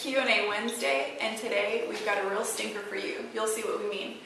Q&A Wednesday, and today we've got a real stinker for you. You'll see what we mean.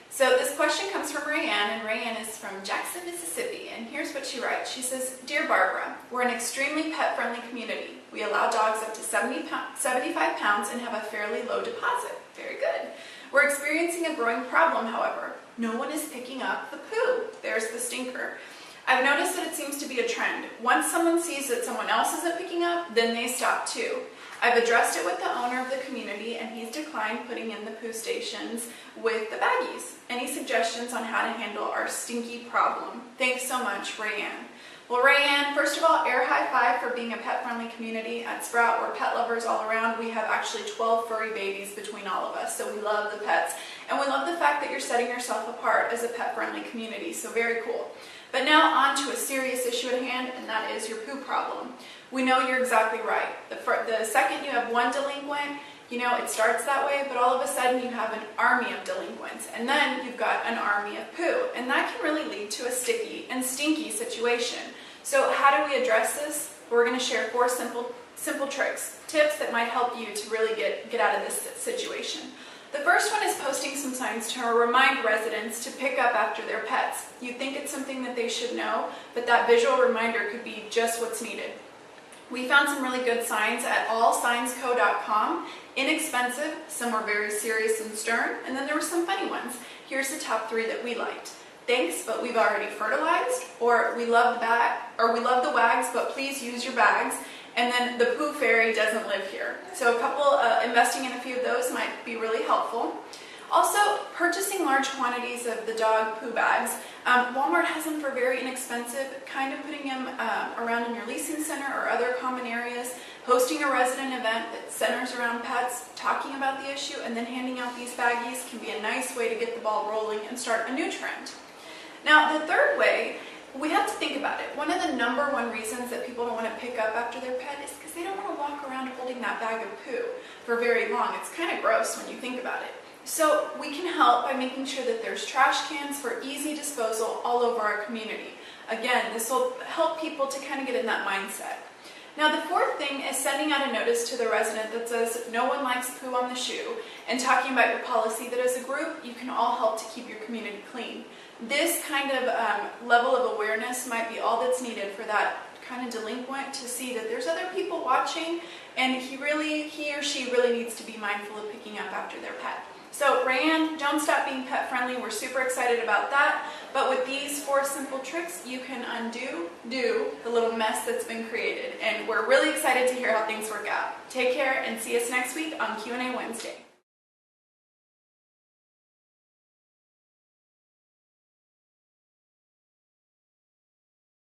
So this question comes from Rayanne, and Rayanne is from Jackson, Mississippi, and here's what she writes. She says, "Dear Barbara, we're an extremely pet-friendly community. We allow dogs up to 75 pounds and have a fairly low deposit." Very good. "We're experiencing a growing problem, however. No one is picking up the poo." There's the stinker. "I've noticed that it seems to be a trend. Once someone sees that someone else isn't picking up, then they stop too. I've addressed it with the owner of the community, and he's declined putting in the poo stations with the baggies. Any suggestions on how to handle our stinky problem? Thanks so much, Rayanne." Well, Rayanne, first of all, air high five for being a pet-friendly community. At Sprout, we're pet lovers all around. We have actually 12 furry babies between all of us, so we love the pets. And we love the fact that you're setting yourself apart as a pet-friendly community, so very cool. But now on to a serious issue at hand, and that is your poo problem. We know you're exactly right. The second you have one delinquent, you know, it starts that way, but all of a sudden you have an army of delinquents, and then you've got an army of poo, and that can really lead to a sticky and stinky situation. So how do we address this? We're going to share 4 simple tips that might help you to really get out of this situation. The first one is posting some signs to remind residents to pick up after their pets. You think it's something that they should know, but that visual reminder could be just what's needed. We found some really good signs at allsignsco.com. Inexpensive, some were very serious and stern, and then there were some funny ones. Here's the top 3 that we liked. "Thanks, but we've already fertilized," or "We love the wags, but please use your bags," and then "The poo fairy doesn't live here." So investing in a few of those might be really helpful. Also, purchasing large quantities of the dog poo bags. Walmart has them for very inexpensive, kind of putting them around in your leasing center or other common areas, hosting a resident event that centers around pets, talking about the issue, and then handing out these baggies can be a nice way to get the ball rolling and start a new trend. Now, the third way, we have to think about it. One of the number 1 reasons that people don't want to pick up after their pet is because they don't want to walk around holding that bag of poo for very long. It's kind of gross when you think about it. So we can help by making sure that there's trash cans for easy disposal all over our community. Again, this will help people to kind of get in that mindset. Now, the 4th thing is sending out a notice to the resident that says "No one likes poo on the shoe," and talking about your policy that as a group you can all help to keep your community clean. This kind of level of awareness might be all that's needed for that kind of delinquent to see that there's other people watching, and he or she really needs to be mindful of picking up after their pet. So Rayanne, don't stop being pet friendly. We're super excited about that. But with these 4 simple tricks, you can undo the little mess that's been created. And we're really excited to hear how things work out. Take care and see us next week on Q&A Wednesday.